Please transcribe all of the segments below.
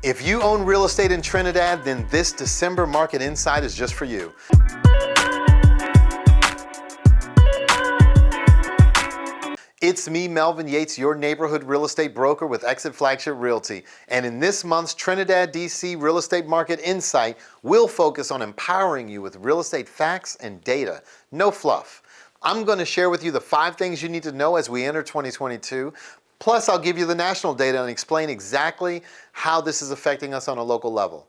If you own real estate in Trinidad, then this December Market Insight is just for you. It's me, Melvin Yates, your neighborhood real estate broker with EXIT Flagship Realty. And in this month's Trinidad DC Real Estate Market Insight, we'll focus on empowering you with real estate facts and data. No fluff. I'm going to share with you the 5 things you need to know as we enter 2022. Plus, I'll give you the national data and explain exactly how this is affecting us on a local level.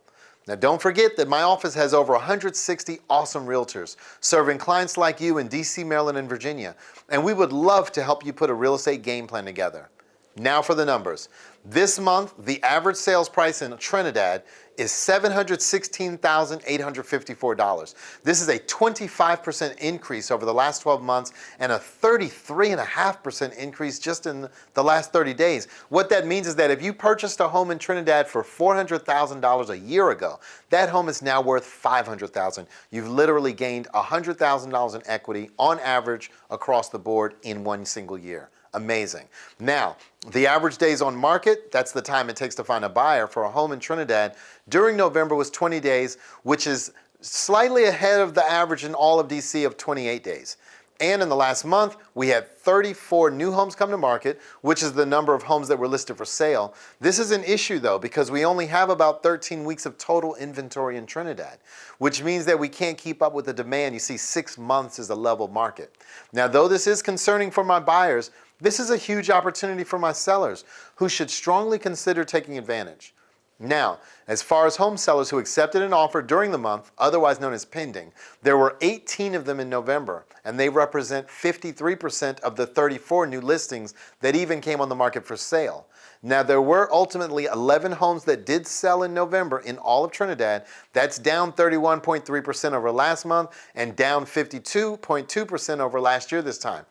Now, don't forget that my office has over 160 awesome realtors serving clients like you in DC, Maryland, and Virginia. And we would love to help you put a real estate game plan together. Now for the numbers. This month, the average sales price in Trinidad is $716,854. This is a 25% increase over the last 12 months and a 33.5% increase just in the last 30 days. What that means is that if you purchased a home in Trinidad for $400,000 a year ago, that home is now worth $500,000. You've literally gained $100,000 in equity on average across the board in one single year. Amazing. Now, the average days on market, that's the time it takes to find a buyer for a home in Trinidad, during November was 20 days, which is slightly ahead of the average in all of DC of 28 days. And in the last month, we had 34 new homes come to market, which is the number of homes that were listed for sale. This is an issue though, because we only have about 13 weeks of total inventory in Trinidad, which means that we can't keep up with the demand. You see, 6 months is a level market. Now, though this is concerning for my buyers, this is a huge opportunity for my sellers who should strongly consider taking advantage. Now, as far as home sellers who accepted an offer during the month, otherwise known as pending, there were 18 of them in November, and they represent 53% of the 34 new listings that even came on the market for sale. Now, there were ultimately 11 homes that did sell in November in all of Trinidad. That's down 31.3% over last month and down 52.2% over last year this time.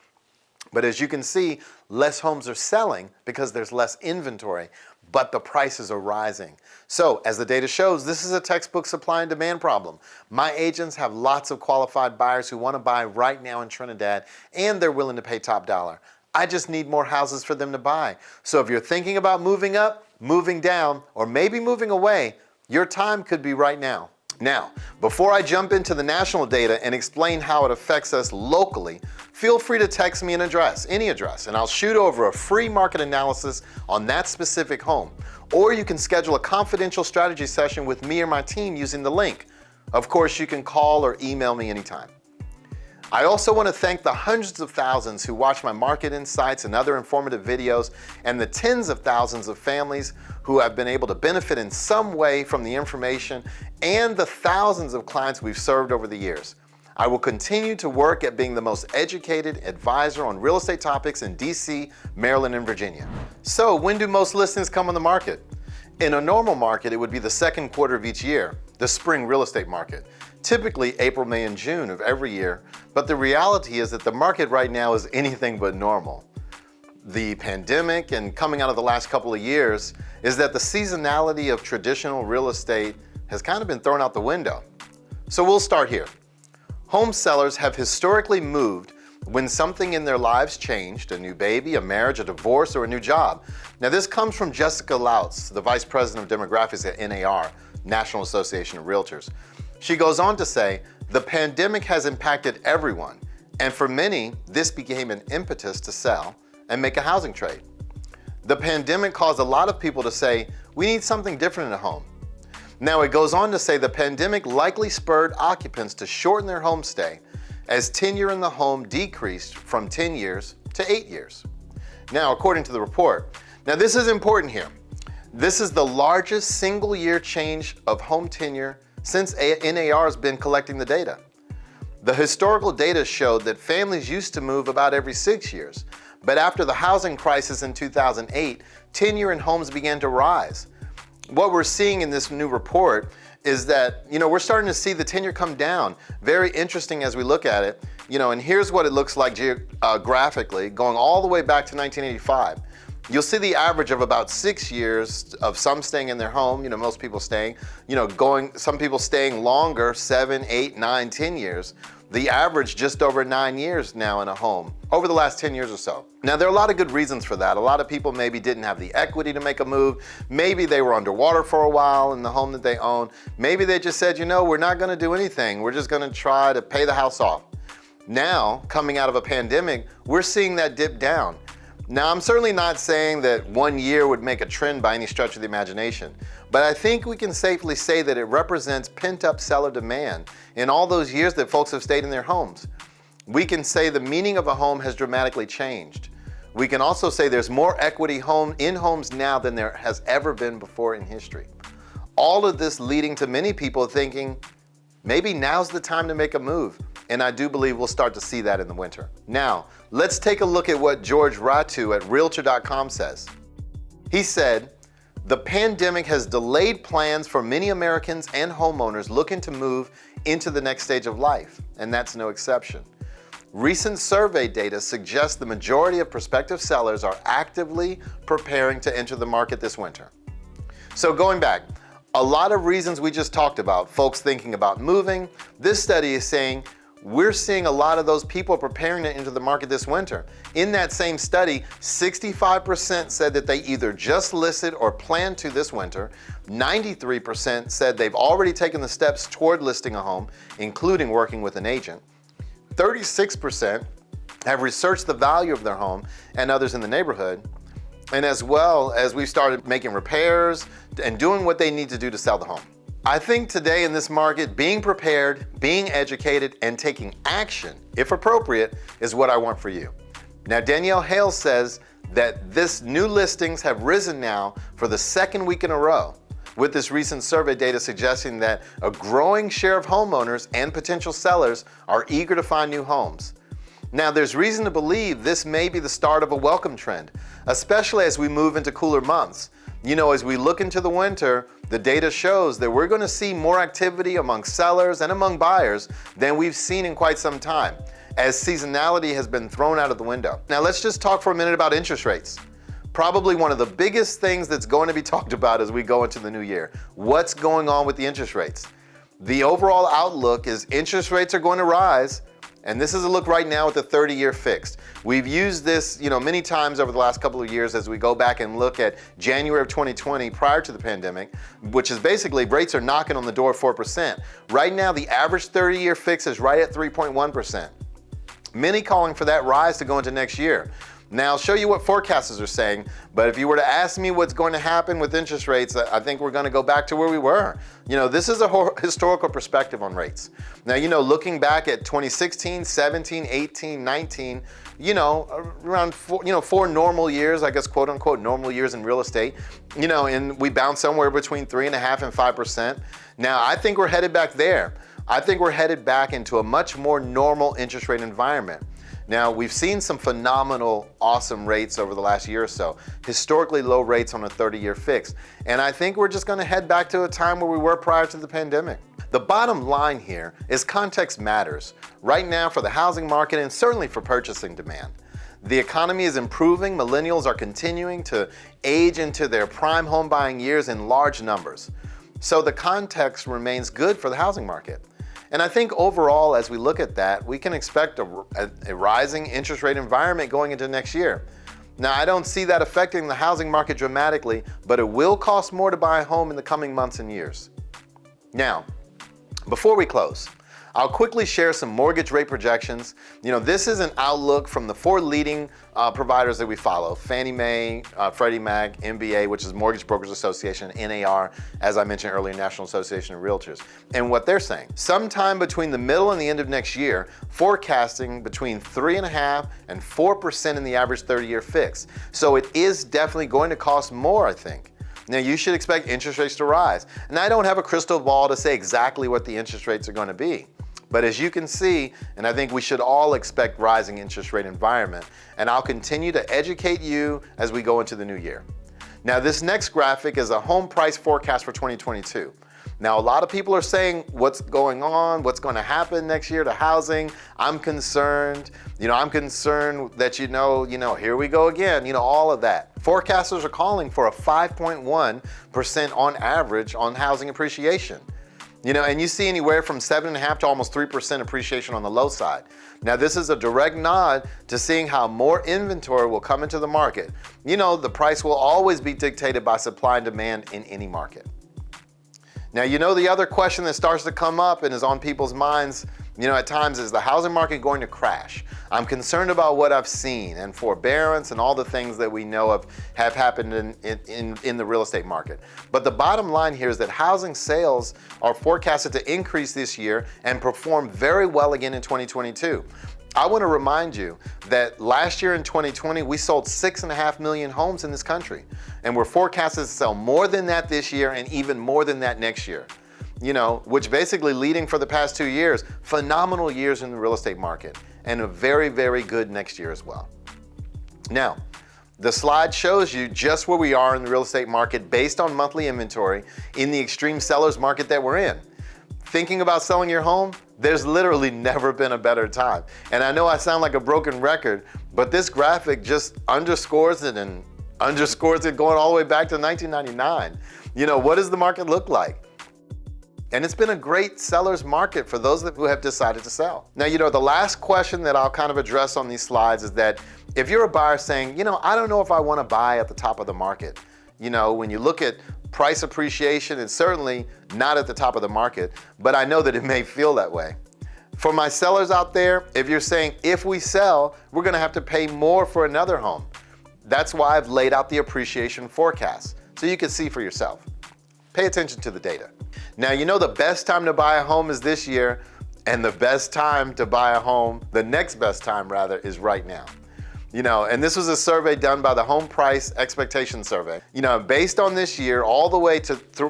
But as you can see, less homes are selling because there's less inventory, but the prices are rising. So as the data shows, this is a textbook supply and demand problem. My agents have lots of qualified buyers who want to buy right now in Trinidad, and they're willing to pay top dollar. I just need more houses for them to buy. So if you're thinking about moving up, moving down, or maybe moving away, your time could be right now. Now, before I jump into the national data and explain how it affects us locally, feel free to text me an address, any address, and I'll shoot over a free market analysis on that specific home. Or you can schedule a confidential strategy session with me or my team using the link. Of course, you can call or email me anytime. I also want to thank the hundreds of thousands who watch my market insights and other informative videos, and the tens of thousands of families who have been able to benefit in some way from the information, and the thousands of clients we've served over the years. I will continue to work at being the most educated advisor on real estate topics in DC, Maryland, and Virginia. So when do most listings come on the market? In a normal market, it would be the second quarter of each year, the spring real estate market. Typically April, May, and June of every year, but the reality is that the market right now is anything but normal. The pandemic and coming out of the last couple of years is that the seasonality of traditional real estate has kind of been thrown out the window. So we'll start here. Home sellers have historically moved when something in their lives changed, a new baby, a marriage, a divorce, or a new job. Now this comes from Jessica Lautz, the Vice President of Demographics at NAR, National Association of Realtors. She goes on to say, the pandemic has impacted everyone, and for many, this became an impetus to sell and make a housing trade. The pandemic caused a lot of people to say, we need something different in a home. Now it goes on to say the pandemic likely spurred occupants to shorten their home stay as tenure in the home decreased from 10 years to 8 years. Now, according to the report, now this is important here. This is the largest single year change of home tenure since NAR has been collecting the data. The historical data showed that families used to move about every 6 years, but after the housing crisis in 2008, tenure in homes began to rise. What we're seeing in this new report is that, we're starting to see the tenure come down. Very interesting as we look at it, and here's what it looks like geographically, going all the way back to 1985. You'll see the average of about 6 years of some staying in their home, most people staying, some people staying longer, 7, 8, 9, 10 years. The average just over 9 years now in a home, over the last 10 years or so. Now, there are a lot of good reasons for that. A lot of people maybe didn't have the equity to make a move. Maybe they were underwater for a while in the home that they own. Maybe they just said, we're not gonna do anything. We're just gonna try to pay the house off. Now, coming out of a pandemic, we're seeing that dip down. Now, I'm certainly not saying that 1 year would make a trend by any stretch of the imagination, but I think we can safely say that it represents pent-up seller demand in all those years that folks have stayed in their homes. We can say the meaning of a home has dramatically changed. We can also say there's more equity in homes now than there has ever been before in history. All of this leading to many people thinking, maybe now's the time to make a move. And I do believe we'll start to see that in the winter. Now, let's take a look at what George Ratu at Realtor.com says. He said, the pandemic has delayed plans for many Americans and homeowners looking to move into the next stage of life, and that's no exception. Recent survey data suggests the majority of prospective sellers are actively preparing to enter the market this winter. So going back, a lot of reasons we just talked about, folks thinking about moving. This study is saying we're seeing a lot of those people preparing to enter the market this winter. In that same study, 65% said that they either just listed or plan to this winter. 93% said they've already taken the steps toward listing a home, including working with an agent. 36% have researched the value of their home and others in the neighborhood. And as well as we've started making repairs and doing what they need to do to sell the home. I think today in this market, being prepared, being educated, and taking action, if appropriate, is what I want for you. Now, Danielle Hale says that this new listings have risen now for the second week in a row, with this recent survey data suggesting that a growing share of homeowners and potential sellers are eager to find new homes. Now, there's reason to believe this may be the start of a welcome trend, especially as we move into cooler months. As we look into the winter, the data shows that we're going to see more activity among sellers and among buyers than we've seen in quite some time, as seasonality has been thrown out of the window. Now, let's just talk for a minute about interest rates. Probably one of the biggest things that's going to be talked about as we go into the new year. What's going on with the interest rates? The overall outlook is interest rates are going to rise. And this is a look right now at the 30-year fixed. We've used this, many times over the last couple of years as we go back and look at January of 2020 prior to the pandemic, which is basically rates are knocking on the door of 4%. Right now, the average 30-year fix is right at 3.1%. Many calling for that rise to go into next year. Now, I'll show you what forecasters are saying, but if you were to ask me what's going to happen with interest rates, I think we're going to go back to where we were. This is a historical perspective on rates. Now, looking back at 2016, 17, 18, 19, around four normal years, I guess, quote unquote, normal years in real estate, and we bounced somewhere between 3.5% and 5%. Now, I think we're headed back there. I think we're headed back into a much more normal interest rate environment. Now, we've seen some phenomenal, awesome rates over the last year or so, historically low rates on a 30-year fix. And I think we're just going to head back to a time where we were prior to the pandemic. The bottom line here is context matters right now for the housing market and certainly for purchasing demand. The economy is improving. Millennials are continuing to age into their prime home buying years in large numbers. So the context remains good for the housing market. And I think overall, as we look at that, we can expect a rising interest rate environment going into next year. Now, I don't see that affecting the housing market dramatically, but it will cost more to buy a home in the coming months and years. Now, before we close, I'll quickly share some mortgage rate projections. This is an outlook from the four leading providers that we follow: Fannie Mae, Freddie Mac, MBA, which is Mortgage Brokers Association, NAR, as I mentioned earlier, National Association of Realtors. And what they're saying, sometime between the middle and the end of next year, forecasting between 3.5% and 4% in the average 30-year fix. So it is definitely going to cost more, I think. Now, you should expect interest rates to rise. And I don't have a crystal ball to say exactly what the interest rates are going to be. But as you can see, and I think we should all expect rising interest rate environment, and I'll continue to educate you as we go into the new year. Now, this next graphic is a home price forecast for 2022. Now, a lot of people are saying what's going on, what's going to happen next year to housing. I'm concerned. I'm concerned that, here we go again, all of that. Forecasters are calling for a 5.1% on average on housing appreciation. And you see anywhere from 7.5 to almost 3% appreciation on the low side. Now, this is a direct nod to seeing how more inventory will come into the market. The price will always be dictated by supply and demand in any market. Now, the other question that starts to come up and is on people's minds, at times, is the housing market going to crash? I'm concerned about what I've seen and forbearance and all the things that we know have happened in the real estate market. But the bottom line here is that housing sales are forecasted to increase this year and perform very well again in 2022. I want to remind you that last year in 2020, we sold 6.5 million homes in this country. And we're forecasted to sell more than that this year and even more than that next year. Which basically leading for the past 2 years, phenomenal years in the real estate market and a very, very good next year as well. Now, the slide shows you just where we are in the real estate market based on monthly inventory in the extreme seller's market that we're in. Thinking about selling your home? There's literally never been a better time. And I know I sound like a broken record, but this graphic just underscores it and underscores it going all the way back to 1999. What does the market look like? And it's been a great seller's market for those who have decided to sell. Now, the last question that I'll kind of address on these slides is that if you're a buyer saying, I don't know if I want to buy at the top of the market. When you look at price appreciation, it's certainly not at the top of the market, but I know that it may feel that way. For my sellers out there, if you're saying, if we sell, we're going to have to pay more for another home. That's why I've laid out the appreciation forecast, so you can see for yourself. Pay attention to the data. Now, the best time to buy a home is this year, and the best time to buy a home, the next best time rather, is right now. And this was a survey done by the Home Price Expectation Survey. Based on this year, all the way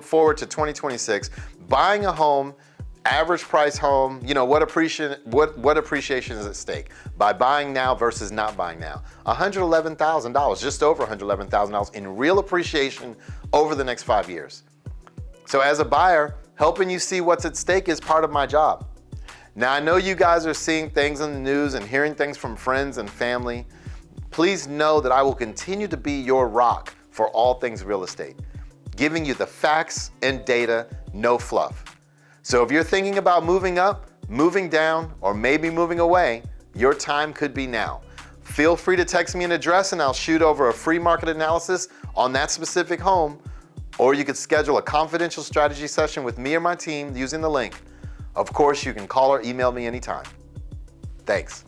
forward to 2026, buying a home, average price home, what appreciation is at stake by buying now versus not buying now? $111,000, just over $111,000 in real appreciation over the next 5 years. So as a buyer, helping you see what's at stake is part of my job. Now, I know you guys are seeing things in the news and hearing things from friends and family. Please know that I will continue to be your rock for all things real estate, giving you the facts and data, no fluff. So if you're thinking about moving up, moving down, or maybe moving away, your time could be now. Feel free to text me an address and I'll shoot over a free market analysis on that specific home. Or you could schedule a confidential strategy session with me or my team using the link. Of course, you can call or email me anytime. Thanks.